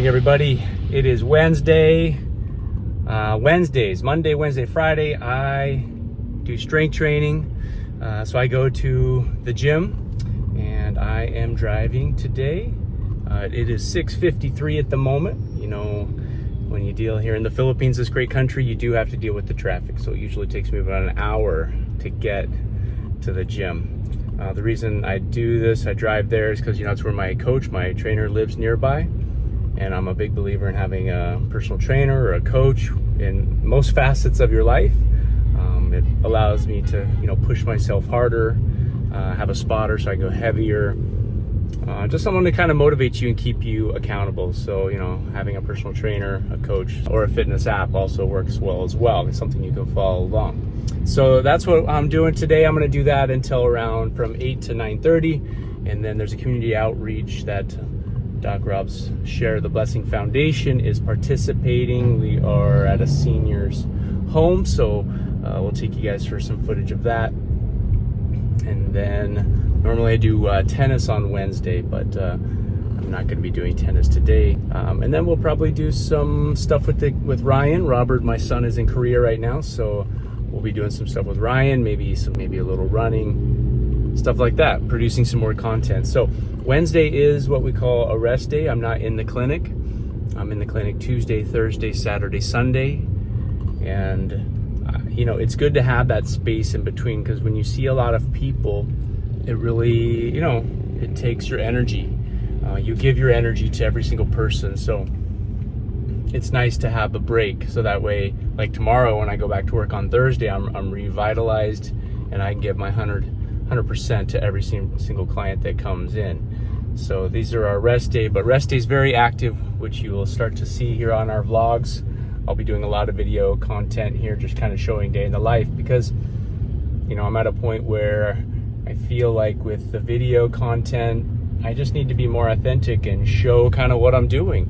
morning, everybody. It is Wednesday. Monday, Wednesday, Friday, I do strength training. So I go to the gym and I am driving today. It is 6:53 at the moment. You know, when you deal here in the Philippines, this great country, you do have to deal with the traffic. So it usually takes me about an hour to get to the gym. The reason I do this, I drive there, is because, you know, it's where my coach, my trainer, lives nearby. And I'm a big believer in having a personal trainer or a coach in most facets of your life. It allows me to, you know, push myself harder, have a spotter so I go heavier. Just someone to kind of motivate you and keep you accountable. So, you know, having a personal trainer, a coach, or a fitness app also works well as well. It's something you can follow along. So that's what I'm doing today. I'm going to do that until around from 8 to 9:30. And then there's a community outreach that Doc Rob's Share the Blessing Foundation is participating. We are at a senior's home, so we'll take you guys for some footage of that. And then normally I do tennis on Wednesday, but I'm not going to be doing tennis today. And then we'll probably do some stuff with Ryan. Robert, my son, is in Korea right now, so we'll be doing some stuff with Ryan, maybe a little running, stuff like that, producing some more content. So Wednesday is what we call a rest day. I'm not in the clinic. I'm in the clinic Tuesday, Thursday, Saturday, Sunday. And, you know, it's good to have that space in between, because when you see a lot of people, it really, you know, it takes your energy. You give your energy to every single person. So it's nice to have a break. So that way, like tomorrow when I go back to work on Thursday, I'm revitalized and I can give my 100% to every single client that comes in. So these are our rest day, but rest day is very active, which you will start to see here on our vlogs. I'll be doing a lot of video content here, just kind of showing day in the life, because, you know, I'm at a point where I feel like with the video content, I just need to be more authentic and show kind of what I'm doing.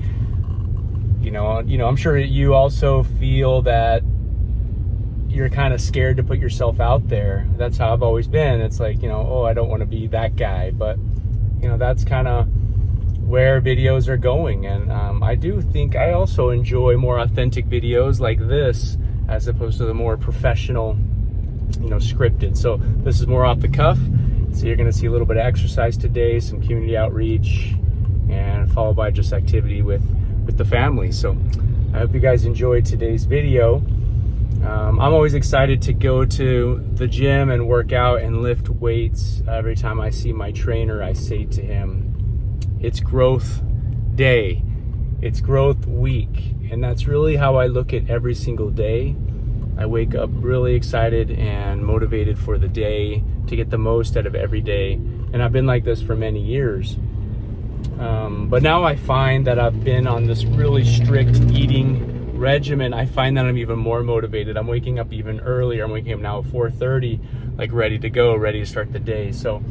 You know, I'm sure you also feel that you're kind of scared to put yourself out there. That's how I've always been. It's like, you know, oh, I don't want to be that guy, but, you know, that's kind of where videos are going. And I do think I also enjoy more authentic videos like this, as opposed to the more professional, you know, scripted. So this is more off the cuff. So you're going to see a little bit of exercise today, some community outreach, and followed by just activity with the family. So I hope you guys enjoyed today's video. I'm always excited to go to the gym and work out and lift weights. Every time I see my trainer, I say to him, it's growth day, it's growth week. And that's really how I look at every single day. I wake up really excited and motivated for the day to get the most out of every day. And I've been like this for many years. But now I find that I've been on this really strict eating regimen. I find that I'm even more motivated. I'm waking up even earlier. I'm waking up now at 4:30, like ready to go, ready to start the day. So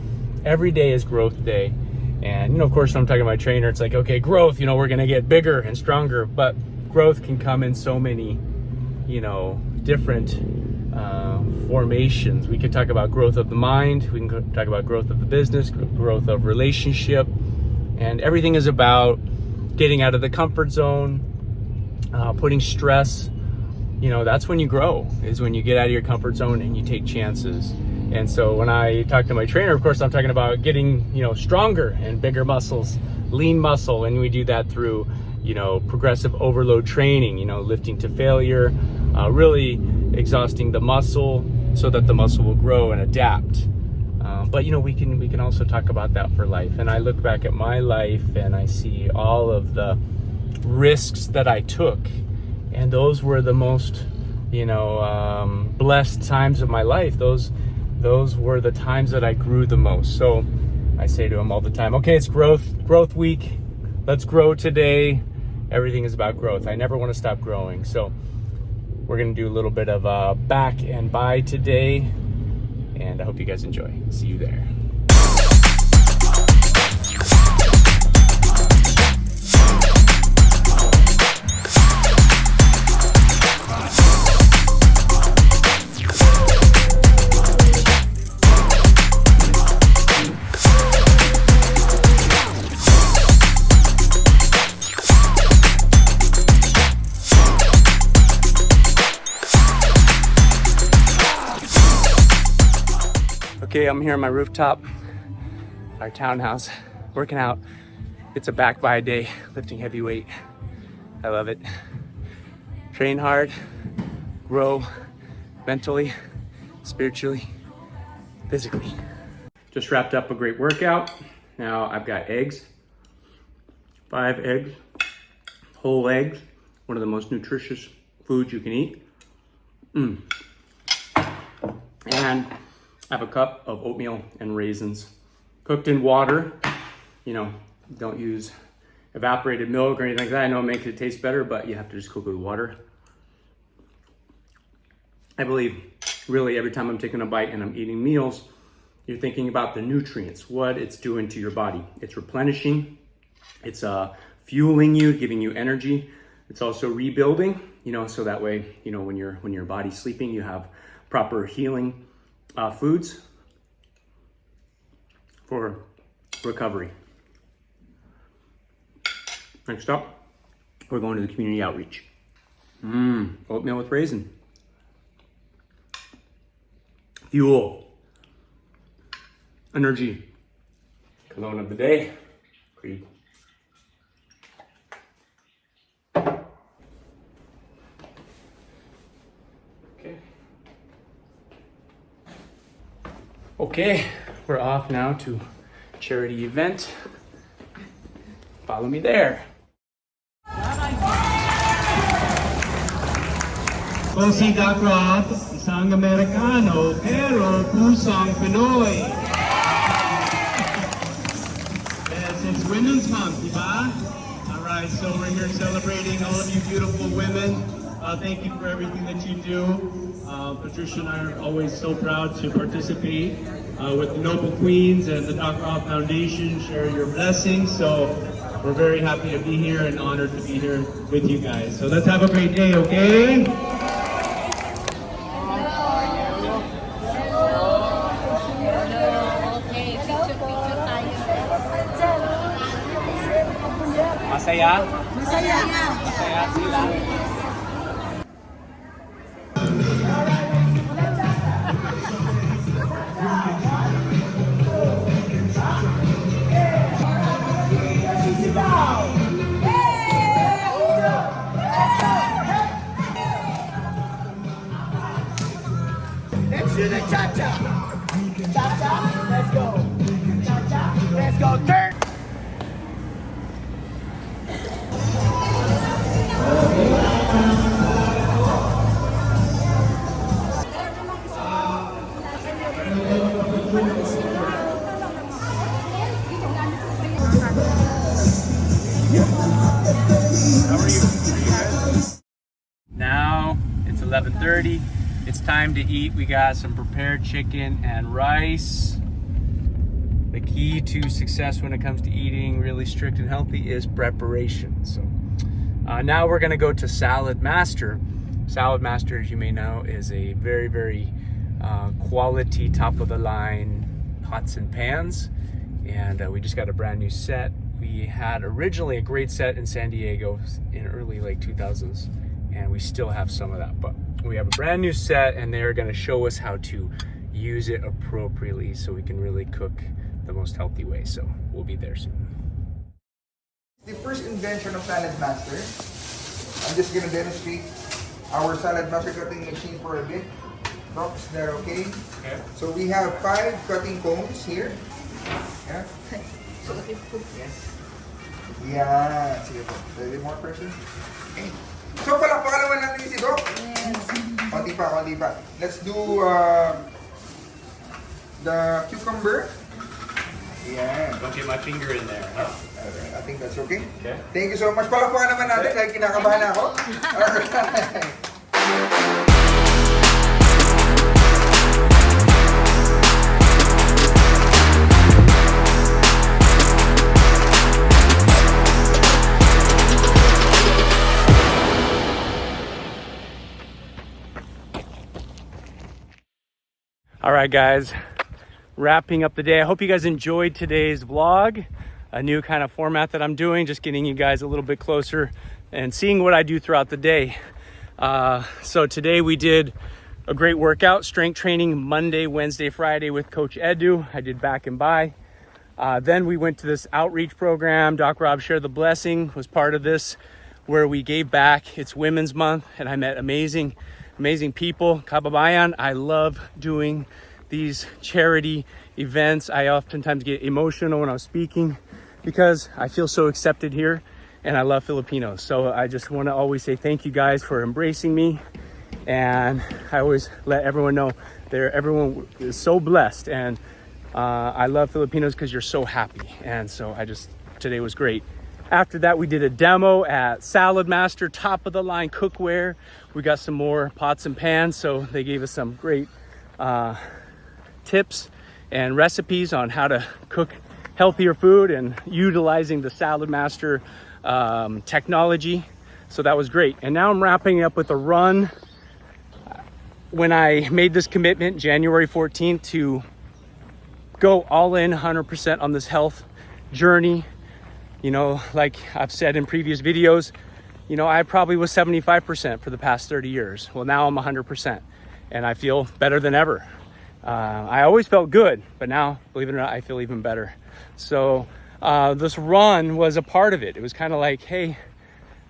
every day is growth day. And, you know, of course, when I'm talking to my trainer, it's like, okay, growth, you know, we're going to get bigger and stronger. But growth can come in so many, you know, different formations. We could talk about growth of the mind. We can talk about growth of the business, growth of relationship. And everything is about getting out of the comfort zone, putting stress. You know, that's when you grow, is when you get out of your comfort zone and you take chances. And so when I talk to my trainer, of course, I'm talking about getting, you know, stronger and bigger muscles, lean muscle. And we do that through, you know, progressive overload training, you know, lifting to failure, really exhausting the muscle so that the muscle will grow and adapt. But, you know, we can also talk about that for life. And I look back at my life and I see all of the risks that I took. And those were the most, you know, blessed times of my life. Those were the times that I grew the most. So I say to him all the time, okay, it's growth week. Let's grow today. Everything is about growth. I never want to stop growing. So we're going to do a little bit of back and by today. And I hope you guys enjoy. See you there. Okay, I'm here on my rooftop, our townhouse, working out. It's a back by day, lifting heavy weight. I love it. Train hard, grow mentally, spiritually, physically. Just wrapped up a great workout. Now I've got eggs, 5 eggs, whole eggs, one of the most nutritious foods you can eat. And I have a cup of oatmeal and raisins, cooked in water. You know, don't use evaporated milk or anything like that. I know it makes it taste better, but you have to just cook it with water. I believe really every time I'm taking a bite and I'm eating meals, you're thinking about the nutrients, what it's doing to your body. It's replenishing, it's fueling you, giving you energy. It's also rebuilding, you know, so that way, you know, when your body's sleeping, you have proper healing foods for recovery. Next up, we're going to the community outreach. Oatmeal with raisin. Fuel. Energy. Cologne of the day. Creed. Okay, we're off now to charity event. Follow me there. Kung si Doc Rob, isang Amerikano, pero pusang Pinoy. Yes, it's Women's Month, diba? Alright, so we're here celebrating all of you beautiful women. Thank you for everything that you do. Patricia and I are always so proud to participate with the Noble Queens and the Doc Rob Foundation, share your blessings. So we're very happy to be here and honored to be here with you guys. So let's have a great day, okay? Masaya? Masaya. Masaya sila. Let's do the cha-cha. Cha-cha, let's go. Cha-cha, let's go. Turn. How are you? Now it's 11:30. It's time to eat. We got some prepared chicken and rice. The key to success when it comes to eating really strict and healthy is preparation. So now we're gonna go to Salad Master. Salad Master, as you may know, is a very, very quality, top of the line pots and pans. And we just got a brand new set. We had originally a great set in San Diego in early late 2000s, and we still have some of that, but we have a brand new set and they're gonna show us how to use it appropriately so we can really cook the most healthy way. So we'll be there soon. The first invention of Salad Master. I'm just gonna demonstrate our Salad Master cutting machine for a bit. Doc, is that okay? Okay. So we have 5 cutting cones here. Yeah. So, yes. Yeah. Sige po. A little more pressure. Okay. So palakpakan naman natin si Doc. Konti pa. Let's do the cucumber. Yeah. Don't get my finger in there, huh? Alright, I think that's okay. Okay. Thank you so much. Palakpakan naman natin dahil kinakabahan ako. Alright. All right, guys, wrapping up the day. I hope you guys enjoyed today's vlog, a new kind of format that I'm doing, just getting you guys a little bit closer and seeing what I do throughout the day. So today we did a great workout. Strength training Monday, Wednesday, Friday with Coach Edu. I did back and bi. Then we went to this outreach program. Doc Rob Share the Blessing was part of this, where we gave back. It's Women's Month, and I met amazing people. Kababayan, I love doing these charity events. I oftentimes get emotional when I'm speaking because I feel so accepted here, and I love Filipinos. So I just want to always say thank you guys for embracing me, and I always let everyone know everyone is so blessed, and I love Filipinos because you're so happy. And so today was great. After that, we did a demo at Salad Master, top of the line cookware. We got some more pots and pans, so they gave us some great tips and recipes on how to cook healthier food and utilizing the Salad Master technology. So that was great. And now I'm wrapping up with a run. When I made this commitment January 14th to go all in 100% on this health journey, you know, like I've said in previous videos, you know, I probably was 75% for the past 30 years. Well, now I'm 100%, and I feel better than ever. I always felt good, but now, believe it or not, I feel even better. So this run was a part of it. It was kind of like, hey,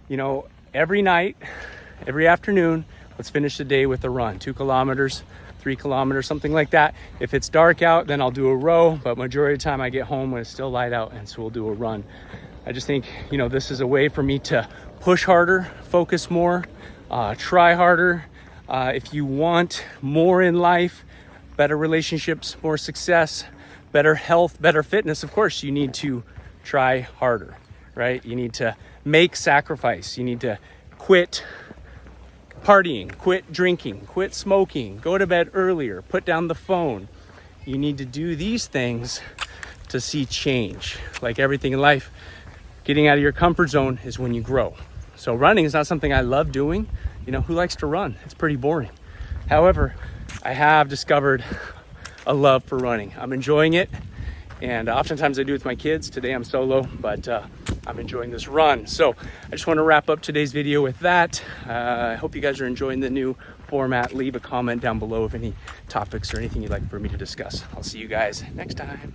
you know, every night, every afternoon, let's finish the day with a run, 2 kilometers, 3 kilometers, something like that. If it's dark out, then I'll do a row, but majority of the time I get home when it's still light out, and so we'll do a run. I just think, you know, this is a way for me to push harder, focus more, try harder. If you want more in life, better relationships, more success, better health, better fitness, of course, you need to try harder, right? You need to make sacrifice. You need to quit partying, quit drinking, quit smoking, go to bed earlier, put down the phone. You need to do these things to see change. Like everything in life, getting out of your comfort zone is when you grow. So running is not something I love doing. You know, who likes to run? It's pretty boring. However, I have discovered a love for running. I'm enjoying it, and oftentimes I do it with my kids. Today I'm solo, but I'm enjoying this run. So I just want to wrap up today's video with that. I hope you guys are enjoying the new format. Leave a comment down below of any topics or anything you'd like for me to discuss. I'll see you guys next time.